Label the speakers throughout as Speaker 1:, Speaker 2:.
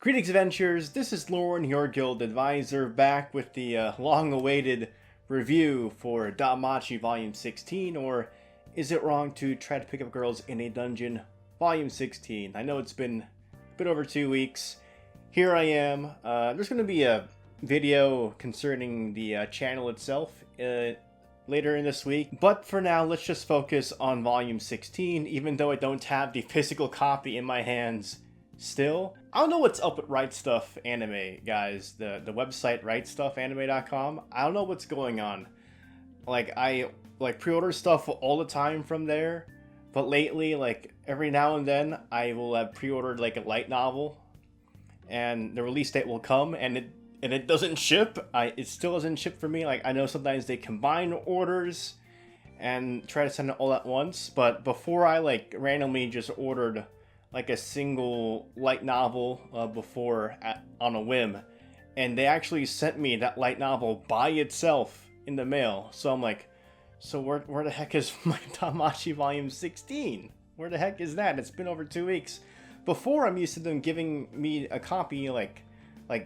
Speaker 1: Greetings, adventurers. This is Lauren, your guild advisor, back with the long-awaited review for DanMachi Volume 16, or Is It Wrong to Try to Pick Up Girls in a Dungeon, Volume 16. I know it's been a bit over 2 weeks. Here I am. There's going to be a video concerning the channel itself later in this week, but for now, let's just focus on Volume 16, even though I don't have the physical copy in my hands still. I don't know what's up with Right Stuff Anime, guys. The website rightstuffanime.com. I don't know what's going on. I pre-order stuff all the time from there, but lately, every now and then, I will have pre-ordered a light novel, and the release date will come, and it doesn't ship. It still doesn't ship for me. I know sometimes they combine orders and try to send it all at once, but before I randomly just ordered a single light novel before on a whim, and they actually sent me that light novel by itself in the mail. So I'm like, so where the heck is my DanMachi Volume 16? Where the heck is that? It's been over 2 weeks. Before, I'm used to them giving me a copy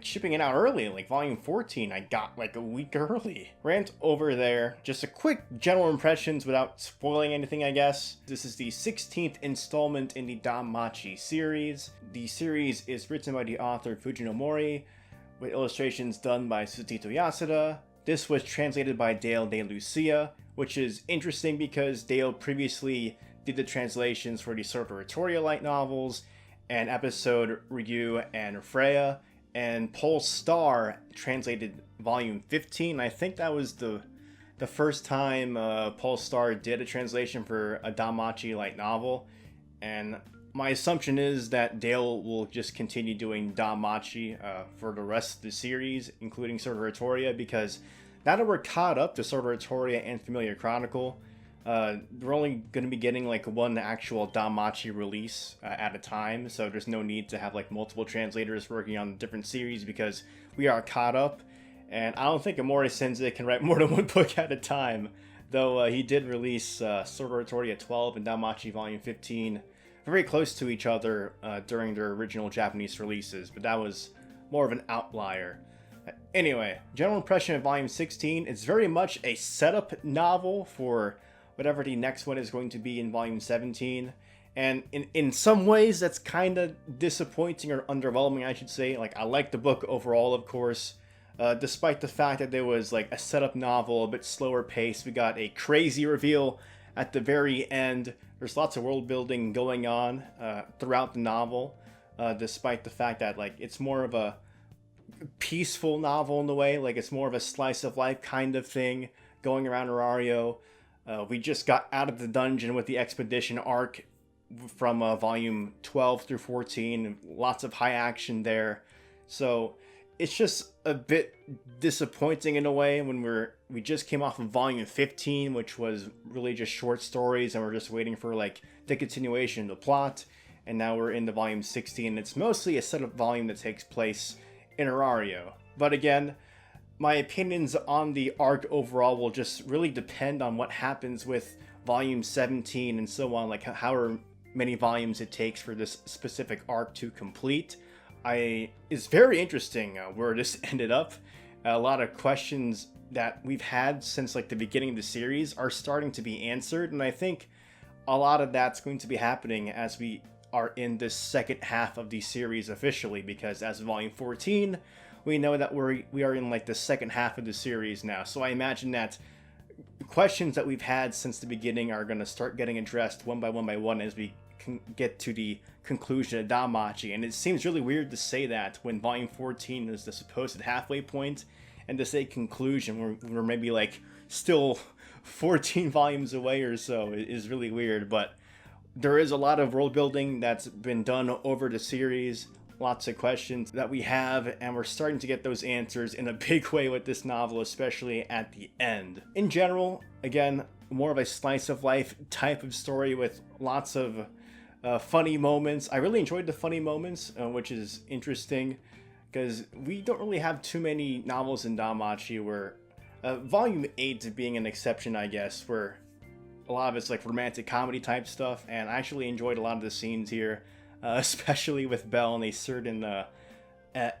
Speaker 1: shipping it out early. Volume 14 I got a week early. Rant over there. Just a quick general impressions without spoiling anything, I guess. This is the 16th installment in the DanMachi series. The series is written by the author Fujino Mori, with illustrations done by Suzuhito Yasuda. This was translated by DeLucia, which is interesting because Dale previously did the translations for the Syr and Freya light novels and episode Ryu and Freya. And Polestar translated Volume 15. I think that was the first time Polestar did a translation for a DanMachi light novel. And my assumption is that Dale will just continue doing DanMachi for the rest of the series, including Syr and Freya, because now that we're caught up to Syr and Freya and Familia Chronicle, we're only going to be getting one actual DanMachi release at a time, so there's no need to have multiple translators working on different series because we are caught up. And I don't think Amori Sensei can write more than one book at a time, though he did release Syr and Freya 12 and DanMachi Volume 15 very close to each other during their original Japanese releases, but that was more of an outlier. Anyway, general impression of Volume 16, it's very much a setup novel for whatever the next one is going to be in Volume 17. And in some ways, that's kind of disappointing or underwhelming, I should say. I like the book overall, of course. Despite the fact that there was a setup novel, a bit slower pace. We got a crazy reveal at the very end. There's lots of world building going on throughout the novel. Despite the fact that it's more of a peaceful novel in the way. It's more of a slice of life kind of thing going around Arario. We just got out of the dungeon with the expedition arc from Volume 12 through 14. Lots of high action there. So it's just a bit disappointing in a way when we just came off of Volume 15, which was really just short stories, and we're just waiting for the continuation of the plot. And now we're into Volume 16. It's mostly a setup volume that takes place in Arario. But again, my opinions on the arc overall will just really depend on what happens with Volume 17 and so on, however many volumes it takes for this specific arc to complete. It's very interesting where this ended up. A lot of questions that we've had since the beginning of the series are starting to be answered, and I think a lot of that's going to be happening as we are in this second half of the series officially, because as of Volume 14, we know that we are in the second half of the series now. So I imagine that questions that we've had since the beginning are going to start getting addressed one by one as we can get to the conclusion of DanMachi. And it seems really weird to say that when Volume 14 is the supposed halfway point, and to say conclusion we're maybe still 14 volumes away or so is really weird. But there is a lot of world building that's been done over the series. Lots of questions that we have, and we're starting to get those answers in a big way with this novel, especially at the end. In general, again, more of a slice of life type of story with lots of funny moments. I really enjoyed the funny moments, which is interesting because we don't really have too many novels in DanMachi where Volume 8 being an exception, I guess, where a lot of it's romantic comedy type stuff, and I actually enjoyed a lot of the scenes here. Especially with Belle and a certain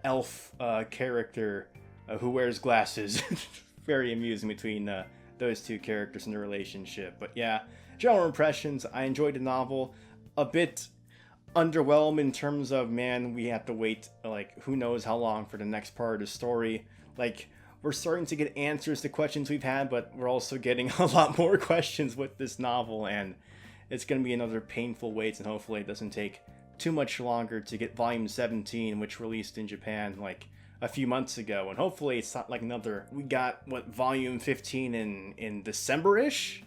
Speaker 1: elf character who wears glasses. Very amusing between those two characters in the relationship. But yeah, general impressions, I enjoyed the novel. A bit underwhelmed in terms of, man, we have to wait like who knows how long for the next part of the story. Like, we're starting to get answers to questions we've had, but we're also getting a lot more questions with this novel, and it's going to be another painful wait, and hopefully it doesn't take too much longer to get volume 17, which released in Japan like a few months ago. And hopefully it's not like another, we got what, volume 15 in December-ish,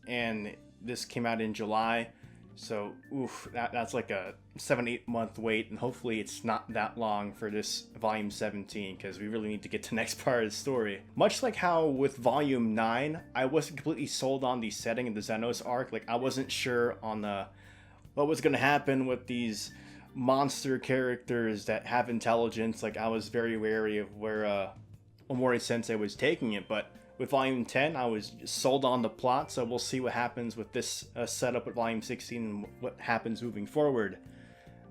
Speaker 1: and this came out in July. So, oof, that's like a 7-8 month wait, and hopefully it's not that long for this volume 17, because we really need to get to the next part of the story. Much like how with volume 9, I wasn't completely sold on the setting of the Xenos arc. Like, I wasn't sure on what was going to happen with these monster characters that have intelligence. Like, I was very wary of where Omori-sensei was taking it, but with Volume 10, I was sold on the plot, so we'll see what happens with this setup with Volume 16 and what happens moving forward.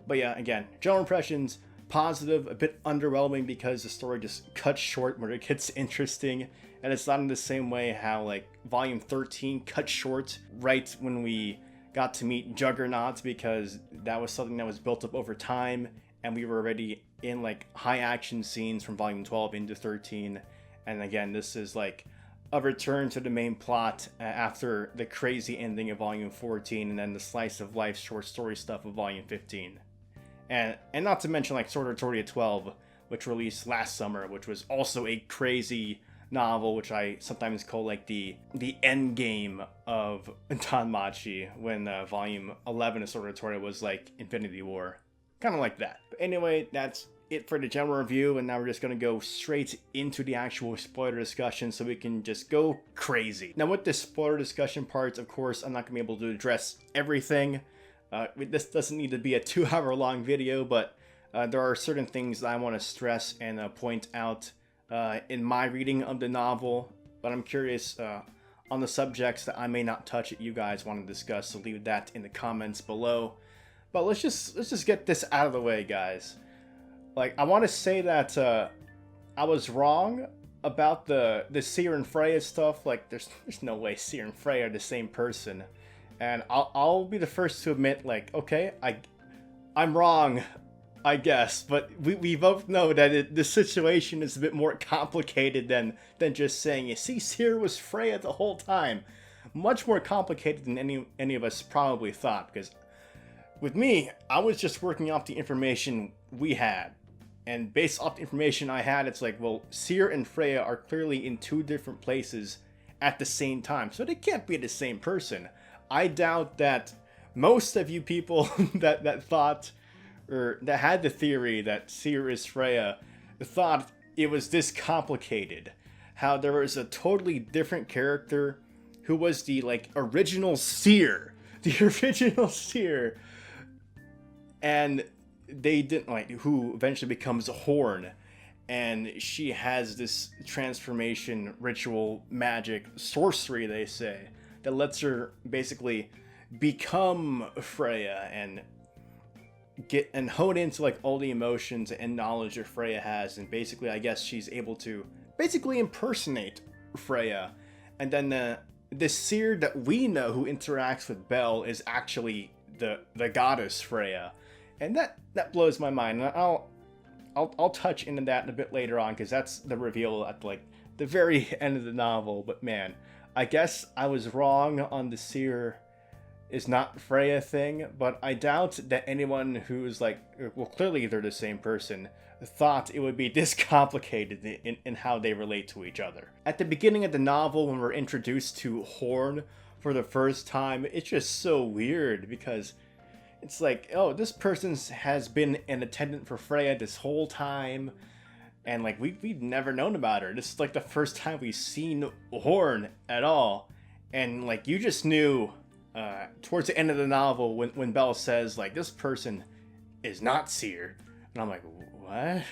Speaker 1: But yeah, again, general impressions, positive, a bit underwhelming because the story just cuts short where it gets interesting, and it's not in the same way how, like, Volume 13 cut short right when we got to meet Juggernaut, because that was something that was built up over time, and we were already in, like, high action scenes from Volume 12 into 13, and again, this is, like, a return to the main plot after the crazy ending of Volume 14, and then the slice of life short story stuff of Volume 15. And not to mention, like, Sword Art Toria 12, which released last summer, which was also a crazy novel, which I sometimes call, like, the end game of DanMachi, when Volume 11 of Sword Art Toria was, like, Infinity War. Kind of like that. But anyway, that's it for the general review, and now we're just going to go straight into the actual spoiler discussion so we can just go crazy. Now with this spoiler discussion parts, of course, I'm not going to be able to address everything. This doesn't need to be a 2-hour long video, but there are certain things that I want to stress and point out in my reading of the novel, but I'm curious on the subjects that I may not touch that you guys want to discuss, so leave that in the comments below. But let's just get this out of the way, guys. Like, I want to say that I was wrong about the Syr and Freya stuff. Like, there's no way Syr and Freya are the same person, and I'll be the first to admit, like, okay, I'm wrong, I guess. But we both know that the situation is a bit more complicated than just saying, you see, Syr was Freya the whole time. Much more complicated than any of us probably thought, because with me, I was just working off the information we had. And based off the information I had, it's like, well, Syr and Freya are clearly in 2 different places at the same time, so they can't be the same person. I doubt that most of you people that thought, or that had the theory that Syr is Freya, thought it was this complicated. How there was a totally different character who was the, like, original Syr. The original Syr. And they didn't, like, who eventually becomes Horn, and she has this transformation ritual magic sorcery, they say, that lets her basically become Freya and get and hone into, like, all the emotions and knowledge that Freya has, and basically I guess she's able to basically impersonate Freya. And then the Syr that we know who interacts with Belle is actually the goddess Freya. And that blows my mind. And I'll touch into that a bit later on, because that's the reveal at, like, the very end of the novel. But man, I guess I was wrong on the Syr is not Freya thing, but I doubt that anyone who's, like, well, clearly they're the same person, thought it would be this complicated in how they relate to each other. At the beginning of the novel, when we're introduced to Horn for the first time, it's just so weird, because it's like, oh, this person has been an attendant for Freya this whole time, and, like, we've never known about her. This is, like, the first time we've seen Horn at all, and, like, you just knew towards the end of the novel when Belle says, like, this person is not Syr, and I'm like, what? And,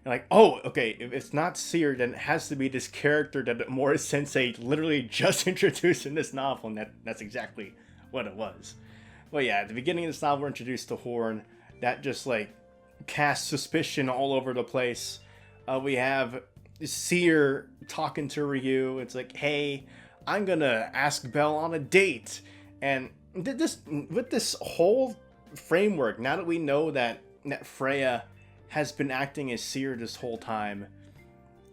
Speaker 1: like, oh, okay, if it's not Syr, then it has to be this character that Omori-sensei literally just introduced in this novel, and that's exactly what it was. Well, yeah, at the beginning of this novel, we're introduced to Horn. That just, like, cast suspicion all over the place. We have Syr talking to Ryu. It's like, hey, I'm gonna ask Belle on a date. And this, with this whole framework, now that we know that Freya has been acting as Syr this whole time,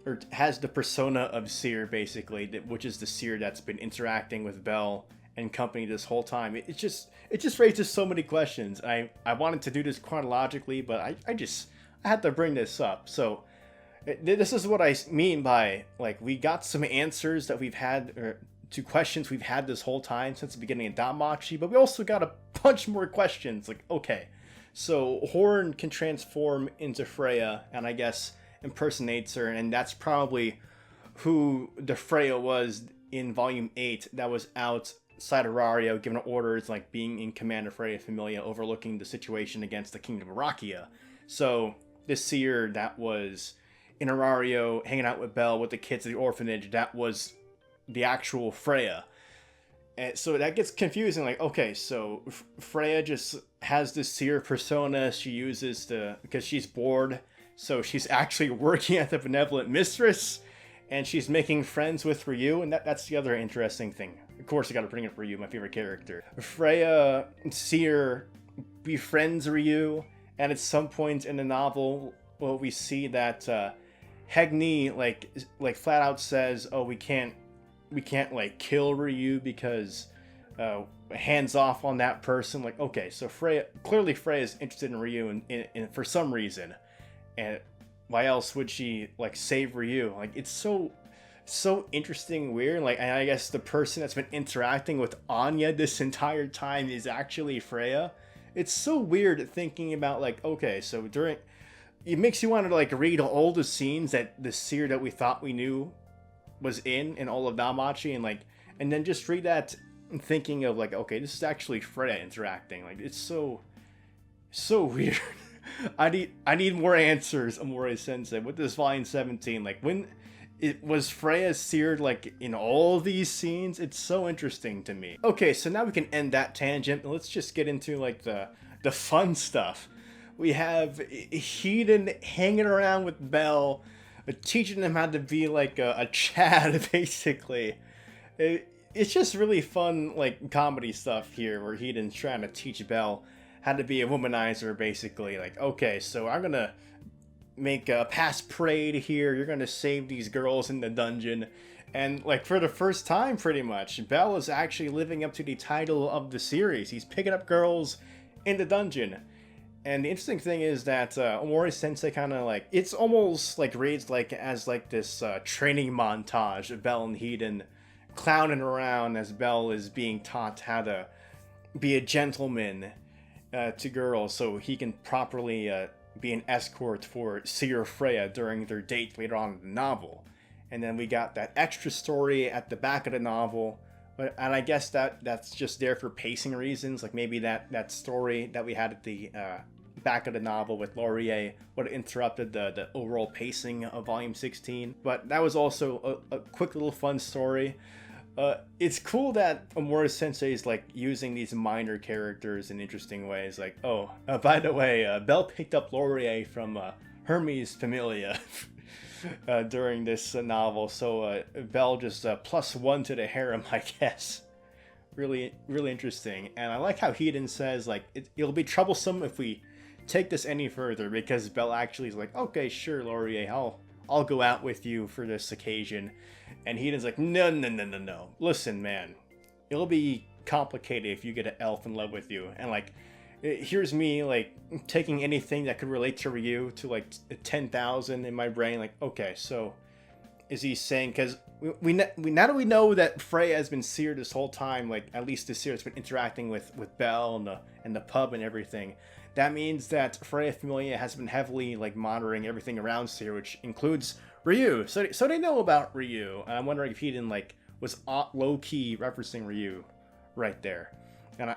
Speaker 1: or has the persona of Syr basically, which is the Syr that's been interacting with Belle and company this whole time. It just raises so many questions. I wanted to do this chronologically, but I had to bring this up. So this is what I mean by, like, we got some answers that we've had, or to questions we've had this whole time since the beginning of DanMachi, but we also got a bunch more questions. Like, okay, so Horn can transform into Freya, and I guess impersonates her, and that's probably who the Freya was in Volume 8 that was outside Arario, giving orders, like being in command of Freya Familia, overlooking the situation against the Kingdom of Rakia. So this Syr that was in Arario, hanging out with Belle, with the kids at the orphanage, that was the actual Freya. And so that gets confusing, like, okay, so Freya just has this Syr persona she uses because she's bored. So she's actually working at the Benevolent Mistress, and she's making friends with Ryu, and that's the other interesting thing. Of course, I gotta bring up Ryu, my favorite character. Freya Syr befriends Ryu, and at some point in the novel, well, we see that Hegni like flat out says, "Oh, we can't like kill Ryu because hands off on that person." Like, okay, so Freya is interested in Ryu in for some reason. And why else would she like save Ryu? Like, it's so interesting, weird. Like, and I guess the person that's been interacting with Anya this entire time is actually Freya. It's so weird thinking about, like, okay, so it makes you want to like read all the scenes that the Syr that we thought we knew was in all of DanMachi, and then just read that and thinking of like, okay, this is actually Freya interacting. Like, it's so weird. I need more answers, Amore Sensei, with this volume 17. Like, when it was Freya Syr like in all these scenes, it's so interesting to me. Okay, so now we can end that tangent and let's just get into like the fun stuff. We have Hiden hanging around with Belle, teaching them how to be like a Chad, basically. It's just really fun, like, comedy stuff here, where Hiden's trying to teach Belle how to be a womanizer, basically. Like, okay, so I'm gonna make a pass parade here, you're gonna save these girls in the dungeon. And, like, for the first time, pretty much, Belle is actually living up to the title of the series. He's picking up girls in the dungeon. And the interesting thing is that Omori Sensei kind of like, it's almost like reads like as like this training montage of Belle and Hiden clowning around as Belle is being taught how to be a gentleman to girls, so he can properly be an escort for Syr Freya during their date later on in the novel. And then we got that extra story at the back of the novel, and I guess that's just there for pacing reasons. Like, maybe that story that we had at the back of the novel with Laurier would have interrupted the overall pacing of volume 16. But that was also a quick little fun story. It's cool that Omori Sensei is like using these minor characters in interesting ways. Like, oh, by the way, Belle picked up Laurier from Hermes Familia during this novel, so Belle just +1 to the harem, I guess. Really, really interesting. And I like how Hiden says, like, it'll be troublesome if we take this any further, because Belle actually is like, okay, sure, Laurier, I'll go out with you for this occasion. And Hiden's like, no. Listen, man, it'll be complicated if you get an elf in love with you. And like, here's me like taking anything that could relate to Ryu to like 10,000 in my brain. Like, okay, so is he saying, because we now that we know that Freya has been Syr this whole time, like at least this Syr has been interacting with Belle and the pub and everything. That means that Freya Familia has been heavily like monitoring everything around Syr, which includes Ryu. So they know about Ryu. And I'm wondering if Hiden like was low key referencing Ryu right there. And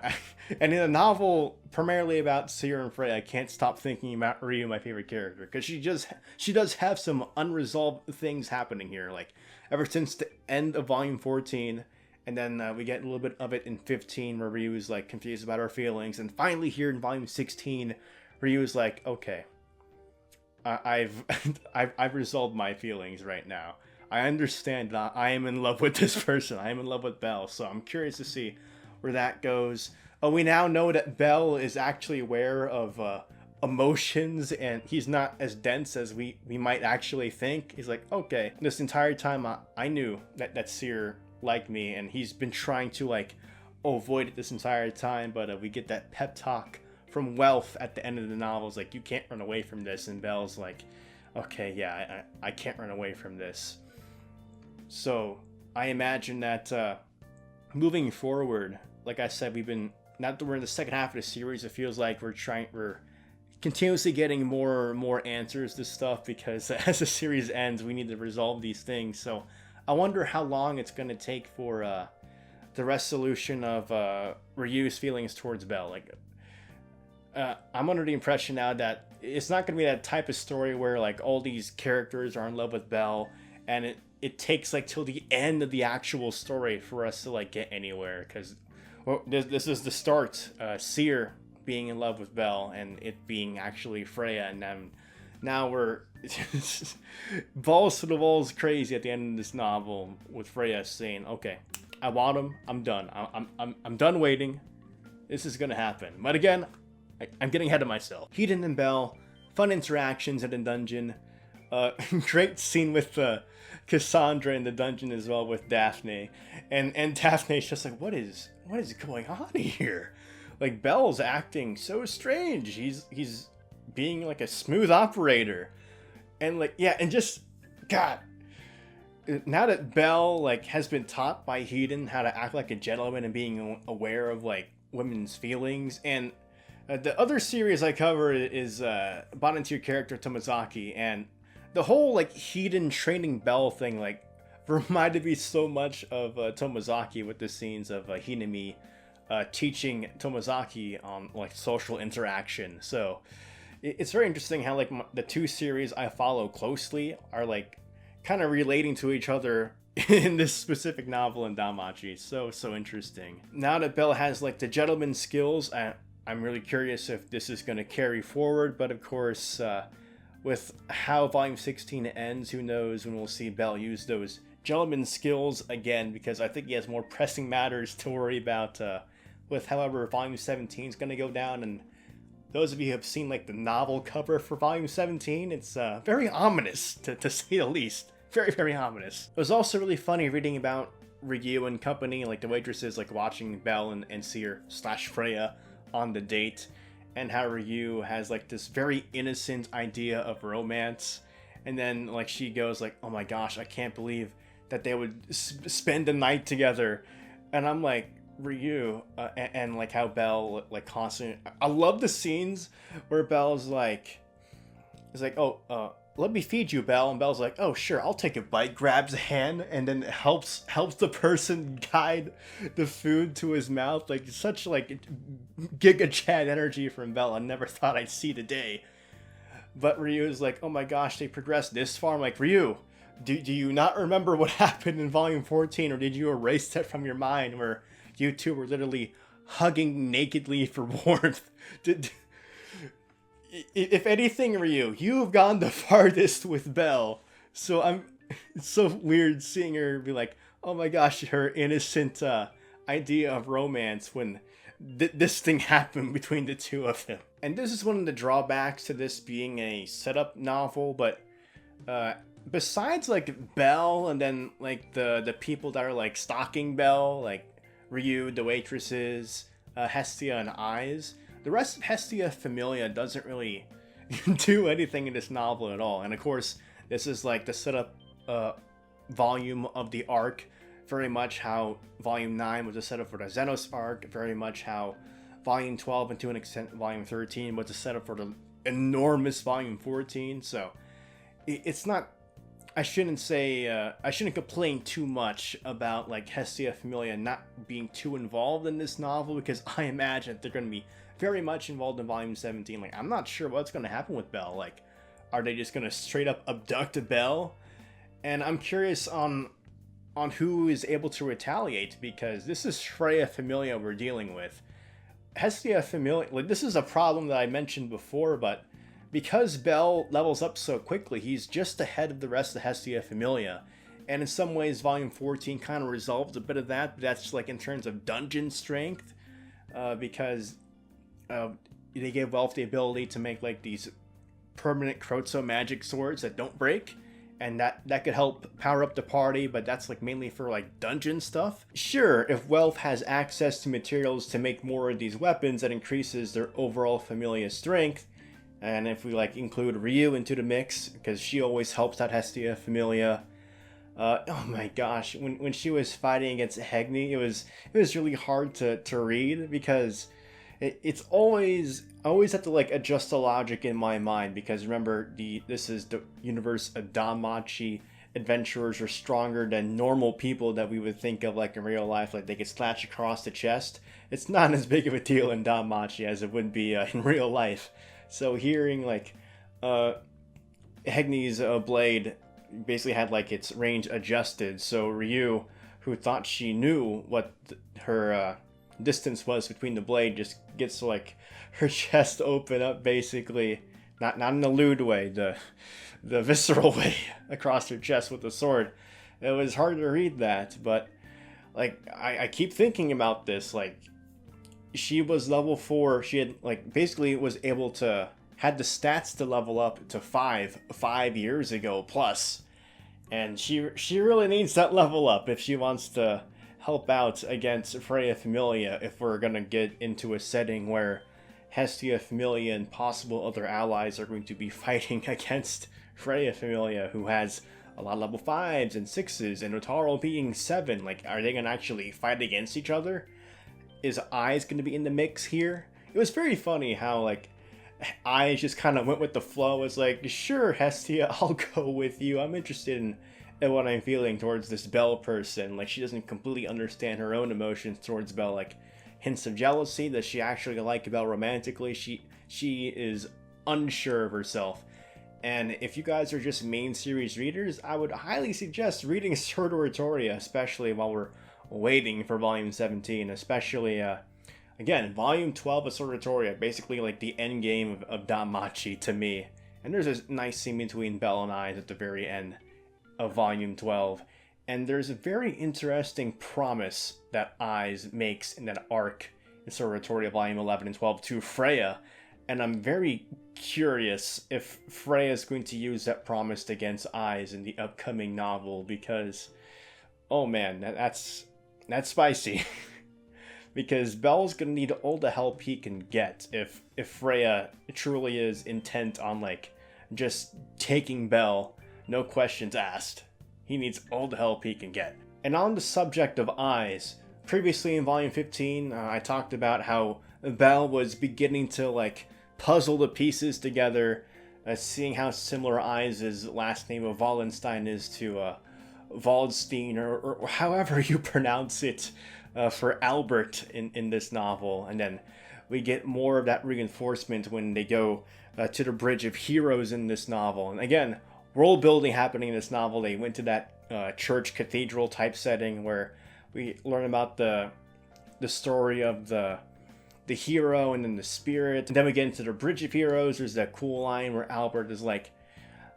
Speaker 1: and in a novel primarily about Syr and Freya, I can't stop thinking about Ryu, my favorite character, because she does have some unresolved things happening here. Like, ever since the end of volume 14, and then we get a little bit of it in 15, where Ryu is like confused about her feelings, and finally here in volume 16, Ryu is like, okay, I've resolved my feelings right now. I understand that I am in love with this person. I am in love with Belle, so I'm curious to see where that goes. We now know that Belle is actually aware of emotions, and he's not as dense as we might actually think. He's like, okay, this entire time I knew that Syr liked me, and he's been trying to like avoid it this entire time, but we get that pep talk from Wealth at the end of the novel. It's like, you can't run away from this, and Belle's like, okay, yeah, I can't run away from this. So I imagine that moving forward, like I said, now that we're in the second half of the series, it feels like we're continuously getting more answers to stuff, because as the series ends, we need to resolve these things. So I wonder how long it's going to take for the resolution of Ryu's feelings towards Belle. Like, I'm under the impression now that it's not going to be that type of story where like all these characters are in love with Belle, and it takes like till the end of the actual story for us to like get anywhere, because this is the start. Syr being in love with Belle, and it being actually Freya, and then now we're balls to the walls crazy at the end of this novel with Freya saying, okay, I want him, I'm done, I'm done waiting, this is gonna happen. But again, I'm getting ahead of myself. Hiden and Belle, fun interactions in the dungeon, great scene with Cassandra in the dungeon as well with Daphne, and Daphne's just like, what is going on here? Like, Belle's acting so strange. He's being like a smooth operator, and like, yeah, and just God. Now that Belle like has been taught by Hiden how to act like a gentleman and being aware of like women's feelings, and the other series I cover is bought into your character Tomozaki, and the whole like Hiden training Belle thing like reminded me so much of Tomozaki, with the scenes of Hinami teaching Tomozaki on like social interaction. So it's very interesting how like the two series I follow closely are like kind of relating to each other in this specific novel in DanMachi. So interesting. Now that Belle has like the gentleman skills, I'm really curious if this is going to carry forward. But of course, with how Volume 16 ends, who knows when we'll see Belle use those gentleman skills again, because I think he has more pressing matters to worry about with however Volume 17 is going to go down. And those of you who have seen like the novel cover for Volume 17, it's very ominous, to say the least. Very, very ominous. It was also really funny reading about Ryu and company, like the waitresses, like watching Belle and Syr / Freya on the date, and how Ryu has like this very innocent idea of romance, and then like she goes like, oh my gosh, I can't believe that they would spend the night together. And I'm like, Ryu, and like how Belle like constantly, I love the scenes where Belle's like, is like, oh, let me feed you, Belle, and Belle's like, oh sure, I'll take a bite, grabs a hand, and then helps the person guide the food to his mouth. Like, such like Giga Chad energy from Belle I never thought I'd see today. But Ryu is like, oh my gosh, they progressed this far. I'm like, Ryu, do you not remember what happened in Volume 14, or did you erase that from your mind, where you two were literally hugging nakedly for warmth? If anything, Ryu, you have gone the farthest with Belle. So it's so weird seeing her be like, oh my gosh, her innocent idea of romance when this thing happened between the two of them. And this is one of the drawbacks to this being a setup novel, but besides like Belle and then like the people that are like stalking Belle, like Ryu, the waitresses, Hestia and Eyes, the rest of Hestia Familia doesn't really do anything in this novel at all. And of course, this is like the setup volume of the arc, very much how Volume 9 was a setup for the Xenos arc, very much how Volume 12 and to an extent Volume 13 was a setup for the enormous Volume 14. So it's not, I shouldn't complain too much about like Hestia Familia not being too involved in this novel, because I imagine they're going to be very much involved in Volume 17. Like, I'm not sure what's going to happen with Belle. Like, are they just going to straight up abduct Belle? And I'm curious on who is able to retaliate, because this is Freya Familia we're dealing with. Hestia Familia, like, this is a problem that I mentioned before, but because Bell levels up so quickly, he's just ahead of the rest of the Hestia Familia. And in some ways, Volume 14 kind of resolves a bit of that, but that's like in terms of dungeon strength, because they gave Welf the ability to make like these permanent Krozo magic swords that don't break, and that could help power up the party, but that's like mainly for like dungeon stuff. Sure, if Welf has access to materials to make more of these weapons, that increases their overall Familia strength. And if we like include Ryu into the mix, because she always helps out Hestia Familia. Oh my gosh, when she was fighting against Hegni, it was really hard to read, because it's always, I always have to like adjust the logic in my mind, because remember, this is the universe of DanMachi. Adventurers are stronger than normal people that we would think of like in real life, like they could slash across the chest. It's not as big of a deal in DanMachi as it would be in real life. So hearing like Hegni's blade basically had like its range adjusted, so Ryu, who thought she knew what her distance was between the blade, just gets like her chest open up, basically not in the lewd way, the visceral way, across her chest with the sword. It was hard to read that, but like I keep thinking about this, like she was level 4, she had like basically was able to, had the stats to level up to 5 years ago plus, and she really needs that level up if she wants to help out against Freya Familia, if we're gonna get into a setting where Hestia Familia and possible other allies are going to be fighting against Freya Familia, who has a lot of level 5s and 6s, and Otaro being 7. Like, are they gonna actually fight against each other? Is Eyes gonna be in the mix here? It was very funny how like Eyes just kind of went with the flow. It's like, sure, Hestia, I'll go with you. I'm interested in what I'm feeling towards this Belle person. Like, she doesn't completely understand her own emotions towards Belle, like hints of jealousy. Does she actually like Belle romantically? She is unsure of herself. And if you guys are just main series readers, I would highly suggest reading Sword Oratoria, especially while we're waiting for Volume 17, especially again, Volume 12 of Sword Oratoria, basically like the end game of DanMachi to me. And there's a nice scene between Belle and Eyes at the very end of Volume 12. And there's a very interesting promise that Eyes makes in that arc in Sword Oratoria Volume 11 and 12 to Freya. And I'm very curious if Freya is going to use that promise against Eyes in the upcoming novel, because, oh man, that's spicy. Because Belle's gonna need all the help he can get if Freya truly is intent on like just taking Belle, no questions asked. He needs all the help he can get. And on the subject of Eyes, previously in Volume 15, I talked about how Belle was beginning to like puzzle the pieces together, seeing how similar Eyes' last name of Wallenstein is to Waldstein, or however you pronounce it, for Albert in this novel. And then we get more of that reinforcement when they go to the Bridge of Heroes in this novel. And again, world building happening in this novel. They went to that church cathedral type setting where we learn about the story of the hero and then the spirit. And then we get into the Bridge of Heroes. There's that cool line where Albert is like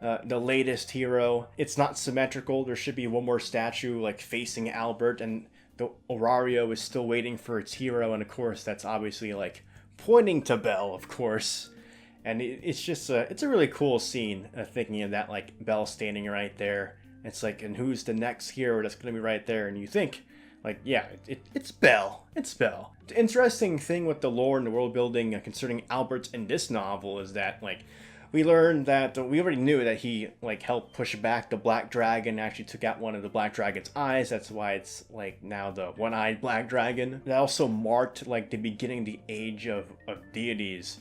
Speaker 1: the latest hero. It's not symmetrical. There should be one more statue like facing Albert, and the Orario is still waiting for its hero, and of course that's obviously like pointing to Belle, of course. And it's just it's a really cool scene, thinking of that, like Belle standing right there. It's like, and who's the next hero that's gonna be right there? And you think, like, yeah, it's Belle. It's Belle. The interesting thing with the lore and the world building concerning Albert in this novel is that, like, we learned that we already knew that he like helped push back the Black Dragon, actually took out one of the Black Dragon's eyes. That's why it's like now the one-eyed Black Dragon. That also marked like the beginning of the age of deities,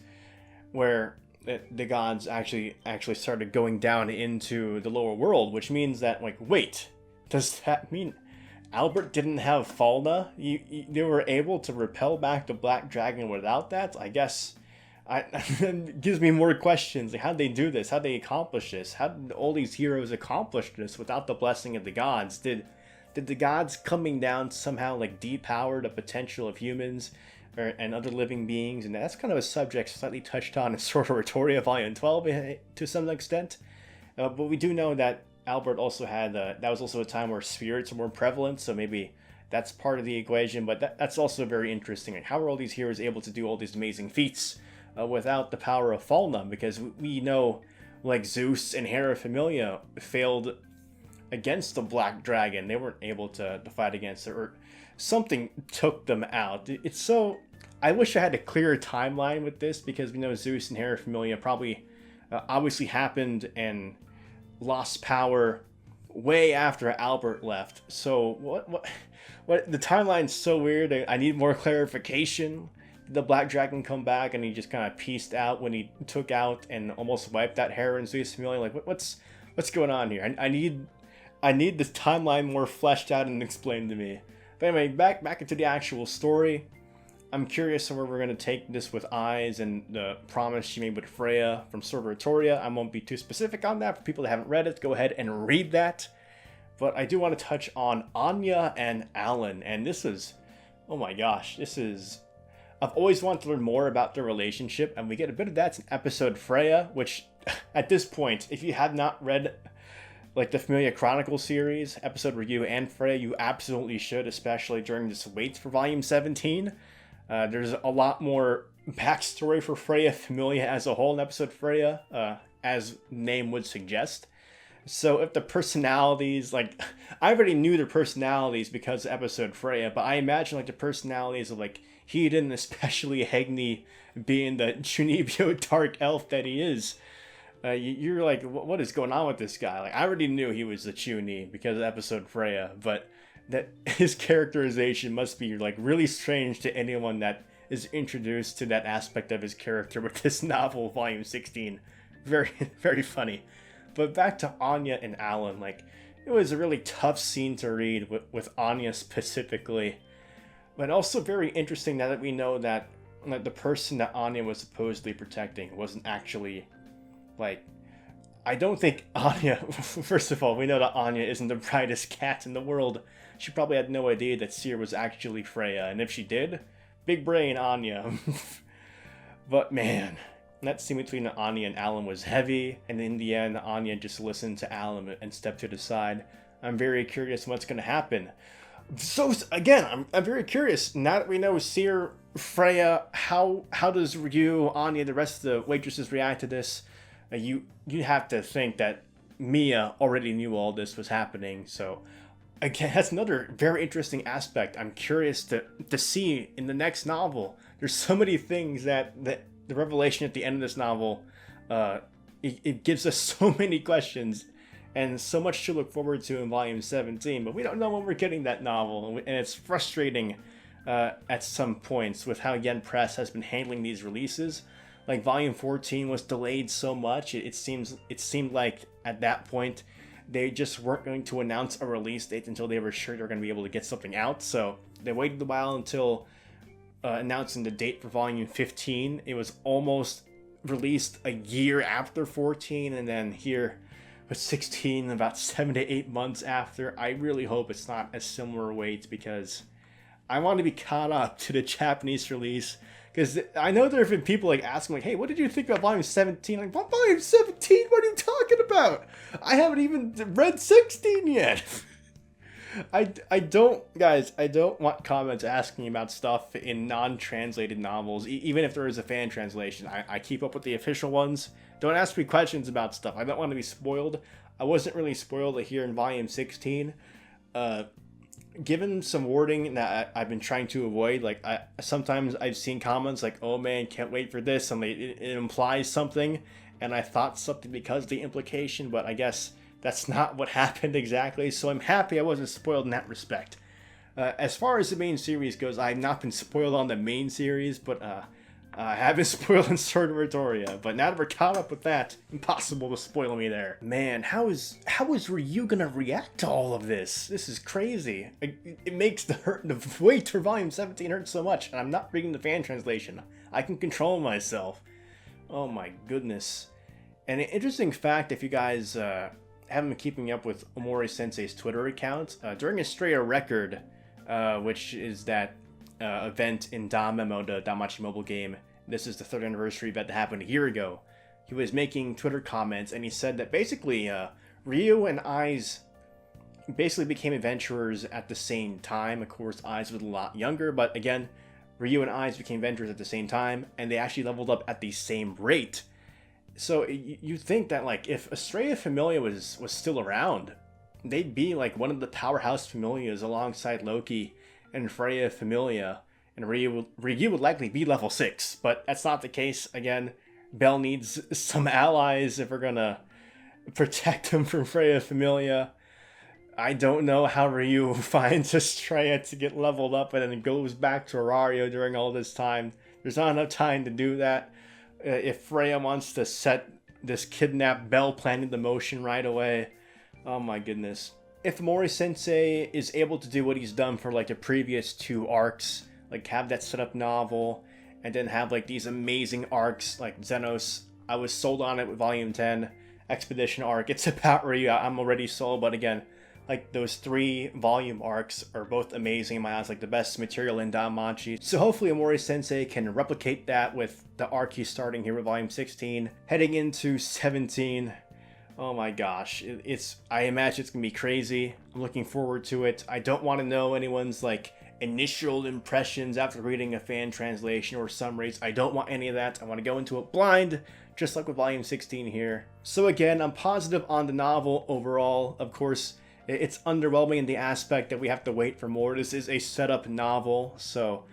Speaker 1: where the gods actually started going down into the lower world, which means that, like, wait, does that mean Albert didn't have Falna? They were able to repel back the Black Dragon without that? I guess it gives me more questions. Like, how'd they do this? How'd they accomplish this? How did all these heroes accomplish this without the blessing of the gods? Did the gods coming down somehow like depower the potential of humans? and other living beings, and that's kind of a subject slightly touched on in Sword of Retoria Volume 12 to some extent. But we do know that Albert also had, that was also a time where spirits were more prevalent, so maybe that's part of the equation, but that's also very interesting. Like, how are all these heroes able to do all these amazing feats without the power of Falna? Because we know, like, Zeus and Hera Familia failed against the Black Dragon. They weren't able to fight against it, or something took them out. It's so... I wish I had a clearer timeline with this, because we know Zeus and Hera Familia probably obviously happened and lost power way after Albert left. So what the timeline's so weird. I need more clarification. Did the Black Dragon come back and he just kind of pieced out when he took out and almost wiped out Hera and Zeus Familia? Like, what's going on here? I need this timeline more fleshed out and explained to me. But anyway, back into the actual story. I'm curious where we're going to take this with Eyes and the promise she made with Freya from Sword of Retoria. I won't be too specific on that. For people that haven't read it, go ahead and read that. But I do want to touch on Anya and Alan. And this is... oh my gosh, this is... I've always wanted to learn more about their relationship, and we get a bit of that in episode Freya, which at this point, if you have not read like the Familia Chronicles series, episode Ryu and Freya, you absolutely should, especially during this wait for volume 17. There's a lot more backstory for Freya Familia as a whole in episode Freya, as name would suggest. So if the personalities, like, I already knew their personalities because of episode Freya, but I imagine like the personalities of like Hedon, especially Hegni, being the Chunibyo dark elf that he is. You're like, what is going on with this guy? Like, I already knew he was the Chuni because of episode Freya, but that his characterization must be like really strange to anyone that is introduced to that aspect of his character with this novel, volume 16. Very, very funny. But back to Anya and Alan, like, it was a really tough scene to read with Anya specifically, but also very interesting now that we know that the person that Anya was supposedly protecting wasn't actually, like, I don't think Anya, first of all, we know that Anya isn't the brightest cat in the world. She probably had no idea that Syr was actually Freya, and if she did, big brain Anya. But man, that scene between Anya and Alan was heavy, and in the end, Anya just listened to Alan and stepped to the side. I'm very curious what's going to happen. So, again, I'm very curious. Now that we know Syr, Freya, how does Ryu, Anya, the rest of the waitresses react to this? You have to think that Mia already knew all this was happening, so... again, that's another very interesting aspect. I'm curious to see in the next novel. There's so many things that the revelation at the end of this novel, it gives us so many questions and so much to look forward to in volume 17. But we don't know when we're getting that novel, and it's frustrating at some points with how Yen Press has been handling these releases. Like volume 14 was delayed so much. It seemed like at that point they just weren't going to announce a release date until they were sure they were going to be able to get something out. So they waited a while until announcing the date for volume 15. It was almost released a year after 14, and then here with 16 about 7 to 8 months after. I really hope it's not a similar wait, because I want to be caught up to the Japanese release. Because I know there have been people like asking, like, hey, what did you think about volume 17? Like, what, volume 17? What are you talking about? I haven't even read 16 yet. I don't want comments asking about stuff in non-translated novels, even if there is a fan translation. I keep up with the official ones. Don't ask me questions about stuff. I don't want to be spoiled. I wasn't really spoiled here in volume 16. Given some wording that I've been trying to avoid, like sometimes I've seen comments like, oh man, can't wait for this, and it implies something, and I thought something because of the implication, but I guess that's not what happened exactly, so I'm happy I wasn't spoiled in that respect. As far as the main series goes, I have not been spoiled on the main series, but I have been spoiled in Sword of Retoria, but now that we're caught up with that, impossible to spoil me there. Man, how is Ryu gonna react to all of this? This is crazy. It makes the wait for volume 17 hurt so much, and I'm not reading the fan translation. I can control myself. Oh my goodness. And an interesting fact, if you guys haven't been keeping up with Omori Sensei's Twitter account, during a Straya record, which is that event in DanMemo, the DanMachi mobile game. This is the 3rd anniversary event that happened a year ago. He was making Twitter comments, and he said that basically Ryu and Aiz basically became adventurers at the same time. Of course, Aiz was a lot younger, but again, Ryu and Aiz became adventurers at the same time, and they actually leveled up at the same rate. So you think that, like, if Freya Familia was still around, they'd be like one of the powerhouse familias alongside Loki and Freya Familia, and Ryu would likely be level 6, but that's not the case. Again, Bell needs some allies if we're gonna protect him from Freya Familia. I don't know how Ryu finds Estrella to get leveled up and then goes back to Arario during all this time. There's not enough time to do that. If Freya wants to set this kidnapped Bell plan into motion right away, oh my goodness. If Mori-sensei is able to do what he's done for like the previous 2 arcs, like have that setup novel, and then have like these amazing arcs like Xenos, I was sold on it with Volume 10, Expedition arc. It's about Ryu, I'm already sold, but again, like those 3 volume arcs are both amazing in my eyes, like the best material in DanMachi. So hopefully Mori-sensei can replicate that with the arc he's starting here with Volume 16, heading into 17. Oh my gosh, I imagine it's gonna be crazy. I'm looking forward to it. I don't want to know anyone's like initial impressions after reading a fan translation or summaries. I don't want any of that. I want to go into it blind, just like with Volume 16 here. So again, I'm positive on the novel overall. Of course, it's underwhelming in the aspect that we have to wait for more. This is a setup novel, so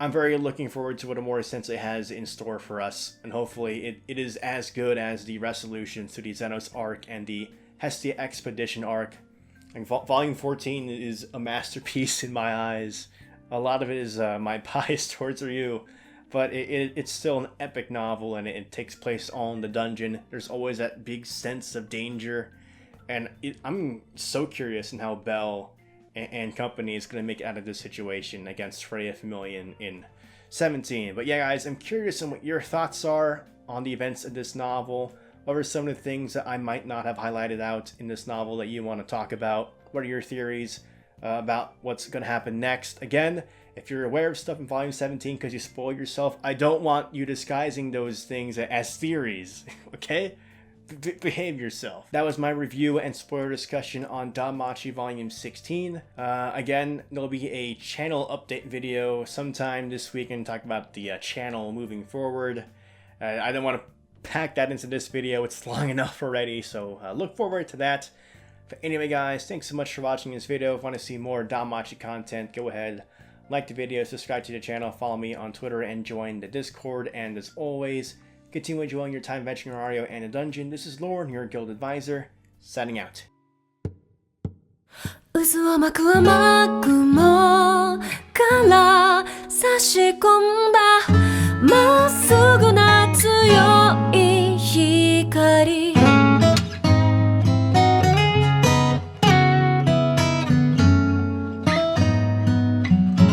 Speaker 1: I'm very looking forward to what Mori-sensei has in store for us, and hopefully it is as good as the resolutions to the Xenos arc and the Hestia Expedition arc. And Volume 14 is a masterpiece in my eyes. A lot of it is my bias towards Ryu, but it's still an epic novel, and it takes place all in the dungeon. There's always that big sense of danger, and I'm so curious in how Bell and company is going to make it out of this situation against Freya Familia in 17. But yeah, guys, I'm curious on what your thoughts are on the events of this novel. What are some of the things that I might not have highlighted out in this novel that you want to talk about? What are your theories about what's going to happen next? Again, if you're aware of stuff in Volume 17 because you spoiled yourself, I don't want you disguising those things as theories, okay? Behave yourself. That was my review and spoiler discussion on DanMachi Volume 16. Again, there'll be a channel update video sometime this week and talk about the channel moving forward. I don't want to pack that into this video. It's long enough already, so look forward to that. But anyway, guys, thanks so much for watching this video. If you want to see more DanMachi content, go ahead, like the video, subscribe to the channel, follow me on Twitter, and join the Discord. And as always, continue enjoying your time venturing Ario and a dungeon. This is Lauren, your guild advisor, signing out.